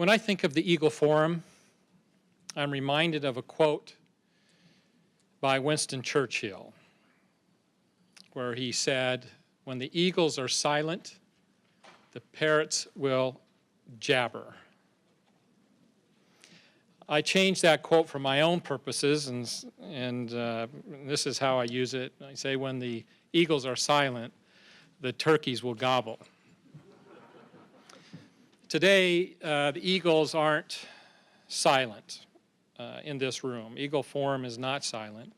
When I think of the Eagle Forum, I'm reminded of a quote by Winston Churchill, where he said, "When the eagles are silent, the parrots will jabber." I changed that quote for my own purposes, and this is how I use it. I say, when the eagles are silent, the turkeys will gobble. Today, the eagles aren't silent in this room. Eagle Forum is not silent.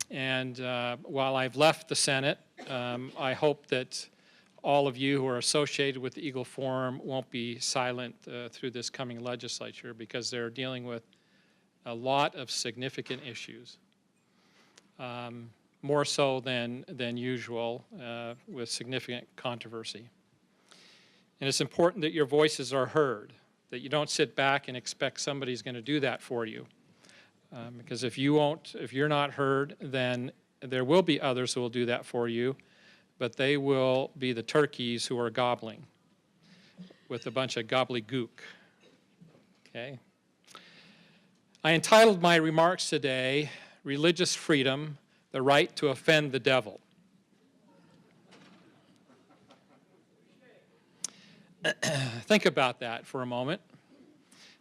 And while I've left the Senate, I hope that all of you who are associated with the Eagle Forum won't be silent through this coming legislature, because they're dealing with a lot of significant issues, more so than usual, with significant controversy. And it's important that your voices are heard, that you don't sit back and expect somebody's going to do that for you. Because if you're not heard, then there will be others who will do that for you, but they will be the turkeys who are gobbling with a bunch of gobbledygook. Okay? I entitled my remarks today, "Religious Freedom, the Right to Offend the Devil." Think about that for a moment,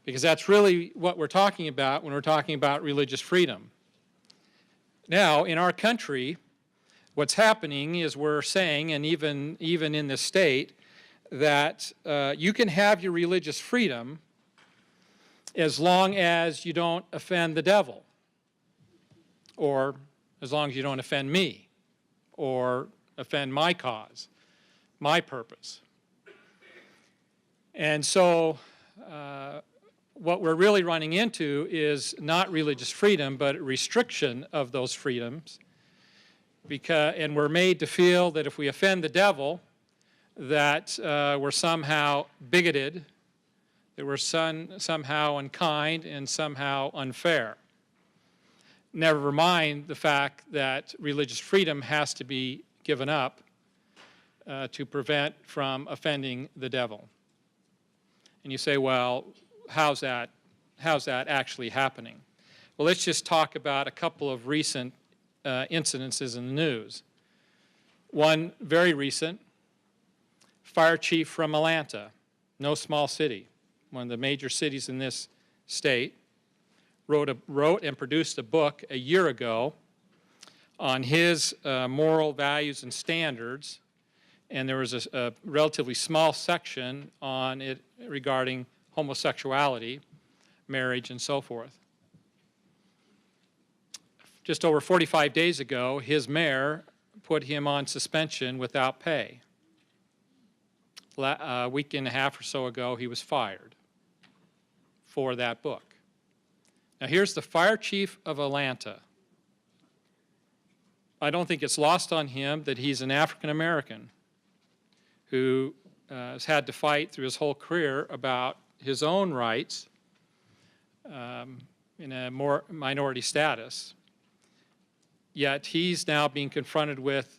because that's really what we're talking about when we're talking about religious freedom. Now, in our country, what's happening is we're saying, and even in the state, that you can have your religious freedom as long as you don't offend the devil, or as long as you don't offend me, or offend my cause, my purpose. And so what we're really running into is not religious freedom, but restriction of those freedoms. And we're made to feel that if we offend the devil, that we're somehow bigoted, that we're somehow unkind and somehow unfair. Never mind the fact that religious freedom has to be given up to prevent from offending the devil. And you say, well, how's that actually happening? Well, let's just talk about a couple of recent incidences in the news. One very recent, fire chief from Atlanta, no small city, one of the major cities in this state, wrote and produced a book a year ago on his moral values and standards, and there was a relatively small section on it regarding homosexuality, marriage, and so forth. Just over 45 days ago, his mayor put him on suspension without pay. A week and a half or so ago, he was fired for that book. Now, here's the fire chief of Atlanta. I don't think it's lost on him that he's an African American who has had to fight through his whole career about his own rights in a more minority status. Yet he's now being confronted with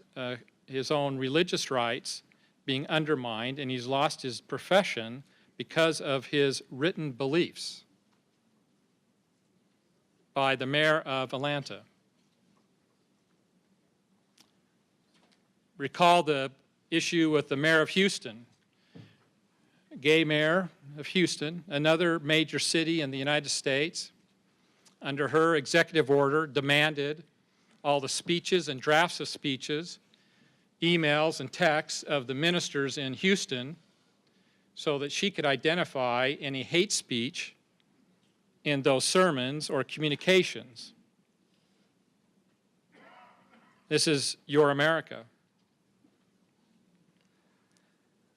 his own religious rights being undermined, and he's lost his profession because of his written beliefs by the mayor of Atlanta. Recall the issue with the mayor of Houston, gay mayor of Houston, another major city in the United States. Under her executive order, demanded all the speeches and drafts of speeches, emails and texts of the ministers in Houston so that she could identify any hate speech in those sermons or communications. This is your America.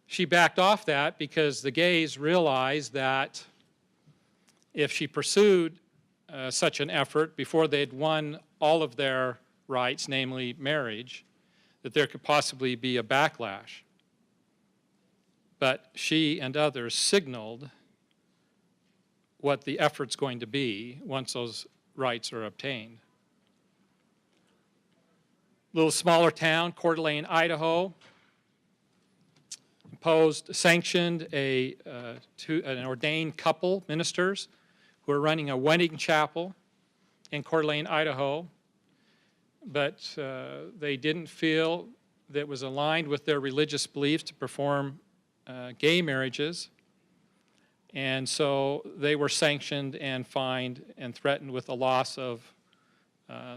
She backed off that because the gays realized that if she pursued such an effort before they'd won all of their rights, namely marriage, that there could possibly be a backlash. But she and others signaled what the effort's going to be once those rights are obtained. A little smaller town, Coeur d'Alene, Idaho. sanctioned an ordained couple, ministers, who are running a wedding chapel in Coeur d'Alene, Idaho, but they didn't feel that it was aligned with their religious beliefs to perform gay marriages, and so they were sanctioned and fined and threatened with the loss of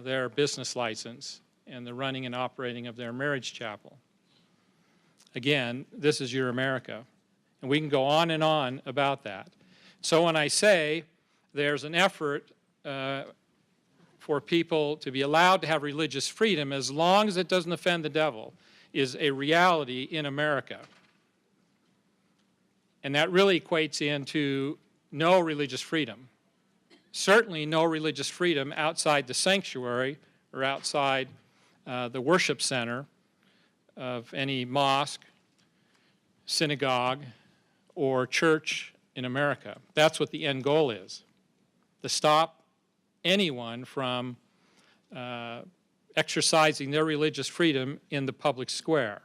their business license and the running and operating of their marriage chapel. Again, this is your America, and we can go on and on about that. So when I say there's an effort for people to be allowed to have religious freedom as long as it doesn't offend the devil is a reality in America. And that really equates into no religious freedom. Certainly no religious freedom outside the sanctuary or outside the worship center of any mosque, synagogue, or church in America. That's what the end goal is, to stop anyone from exercising their religious freedom in the public square.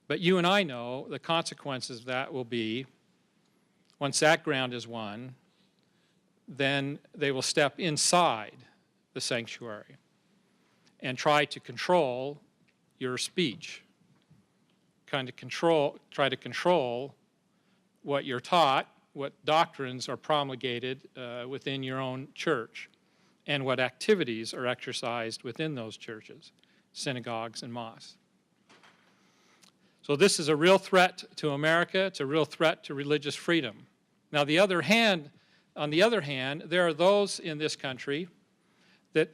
But you and I know the consequences of that will be, once that ground is won, then they will step inside the sanctuary and try to control your speech, try to control what you're taught, what doctrines are promulgated within your own church, and what activities are exercised within those churches, synagogues and mosques. So this is a real threat to America. It's a real threat to religious freedom. Now, on the other hand, there are those in this country that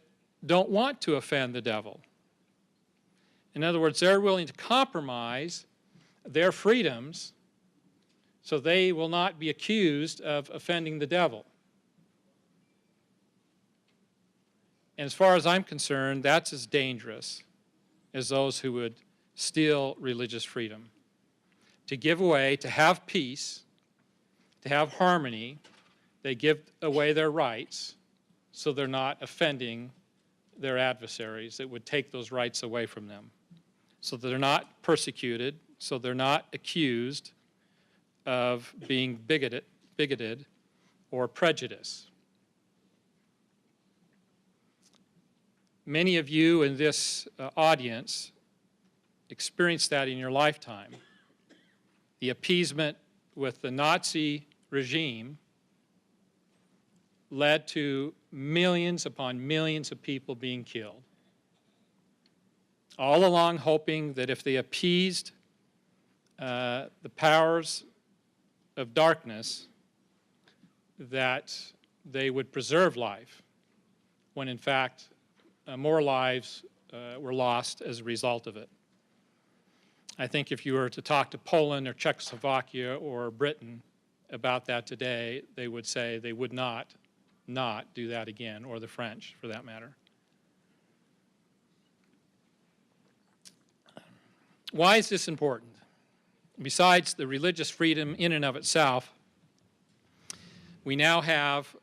don't want to offend the devil. In other words, they're willing to compromise their freedoms so they will not be accused of offending the devil. And as far as I'm concerned, that's as dangerous as those who would steal religious freedom. To give away, to have peace, to have harmony, they give away their rights so they're not offending their adversaries that would take those rights away from them. So that they're not persecuted, so they're not accused of being bigoted or prejudiced. Many of you in this audience experienced that in your lifetime. The appeasement with the Nazi regime led to millions upon millions of people being killed. All along hoping that if they appeased the powers of darkness, that they would preserve life, when in fact more lives were lost as a result of it. I think if you were to talk to Poland or Czechoslovakia or Britain about that today, they would say they would not do that again, or the French for that matter. Why is this important? Besides the religious freedom in and of itself, we now have,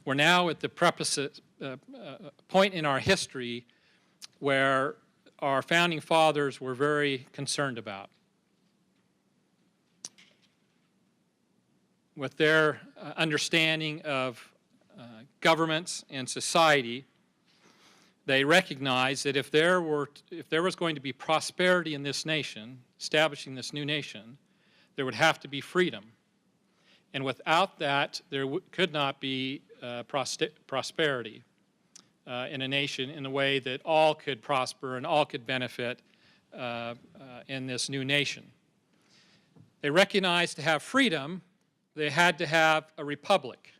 we're now at the point in our history where our founding fathers were very concerned about. With their understanding of governments and society, they recognized that if there was going to be prosperity in this nation, establishing this new nation, there would have to be freedom. And without that, there could not be prosperity in a nation in a way that all could prosper and all could benefit in this new nation. They recognized to have freedom, they had to have a republic.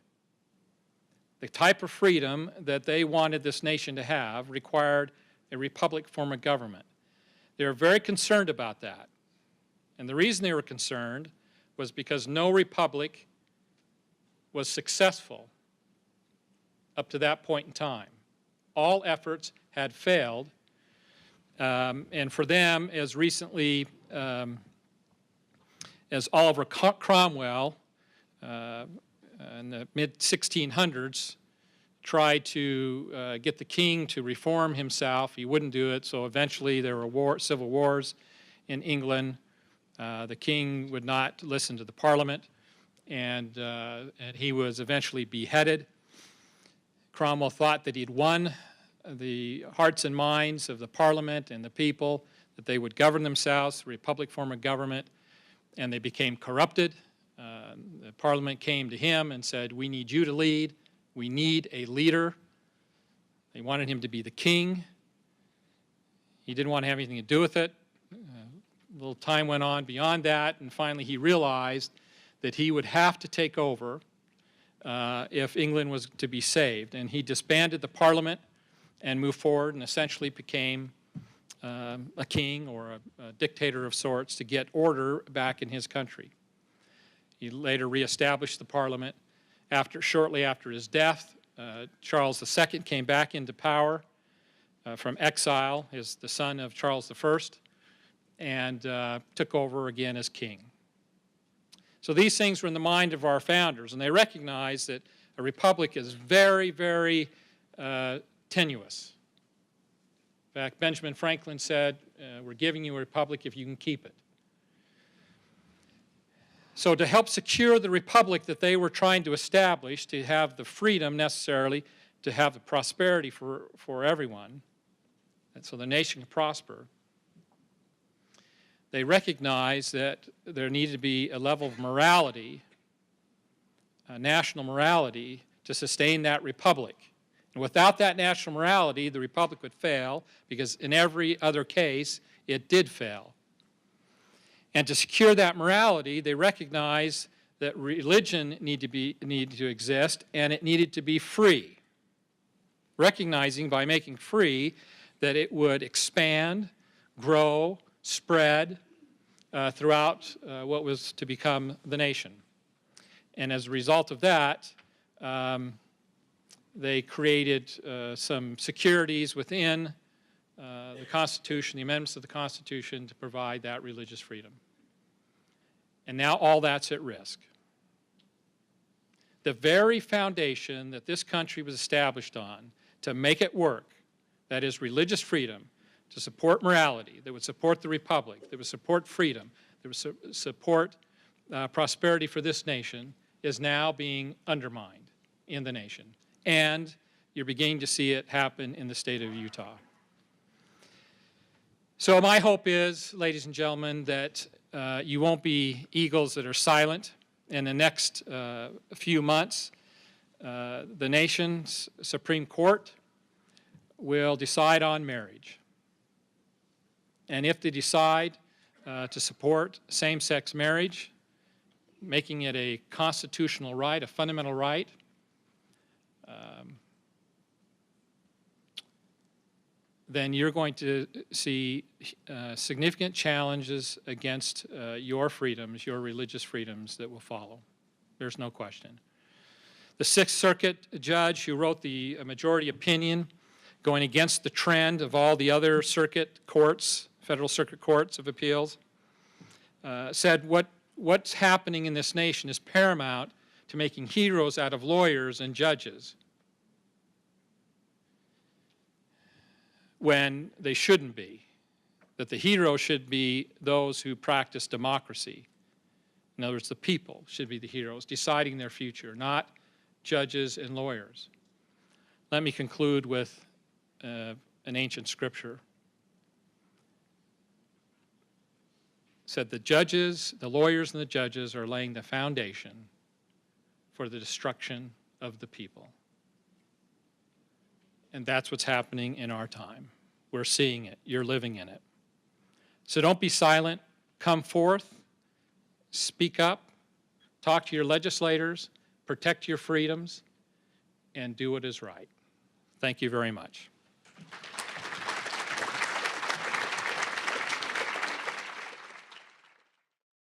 The type of freedom that they wanted this nation to have required a republic form of government. They were very concerned about that. And the reason they were concerned was because no republic was successful up to that point in time. All efforts had failed, and for them, as recently as Oliver Cromwell in the mid-1600s tried to get the king to reform himself. He wouldn't do it, so eventually there were civil wars in England. The king would not listen to the parliament, and he was eventually beheaded. Cromwell thought that he'd won the hearts and minds of the parliament and the people, that they would govern themselves, the republic form of government, and they became corrupted. The parliament came to him and said, we need you to lead. We need a leader. They wanted him to be the king. He didn't want to have anything to do with it. A little time went on beyond that, and finally he realized that he would have to take over if England was to be saved. And he disbanded the parliament and moved forward and essentially became a king or a dictator of sorts to get order back in his country. He later reestablished the parliament. Shortly after his death, Charles II came back into power from exile, the son of Charles I, and took over again as king. So these things were in the mind of our founders, and they recognized that a republic is very, very tenuous. In fact, Benjamin Franklin said, we're giving you a republic if you can keep it. So to help secure the republic that they were trying to establish, to have the freedom necessarily, to have the prosperity for everyone, and so the nation could prosper, they recognized that there needed to be a level of morality, national morality, to sustain that republic. And without that national morality, the republic would fail, because in every other case, it did fail. And to secure that morality, they recognized that religion needed to exist, and it needed to be free. Recognizing by making free that it would expand, grow, spread throughout what was to become the nation. And as a result of that, they created some securities within the Constitution, the amendments of the Constitution, to provide that religious freedom. And now all that's at risk. The very foundation that this country was established on to make it work, that is religious freedom, to support morality, that would support the republic, that would support freedom, that would support prosperity for this nation, is now being undermined in the nation. And you're beginning to see it happen in the state of Utah. So my hope is, ladies and gentlemen, that you won't be eagles that are silent. In the next few months, the nation's Supreme Court will decide on marriage. And if they decide to support same-sex marriage, making it a constitutional right, a fundamental right, then you're going to see significant challenges against your freedoms, your religious freedoms that will follow. There's no question. The Sixth Circuit judge who wrote the majority opinion going against the trend of all the other circuit courts, federal circuit courts of appeals, said what's happening in this nation is paramount to making heroes out of lawyers and judges, when they shouldn't be. That the hero should be those who practice democracy. In other words, the people should be the heroes, deciding their future, not judges and lawyers. Let me conclude with an ancient scripture. It said the judges, the lawyers and the judges are laying the foundation for the destruction of the people. And that's what's happening in our time. We're seeing it. You're living in it. So don't be silent. Come forth. Speak up. Talk to your legislators. Protect your freedoms. And do what is right. Thank you very much.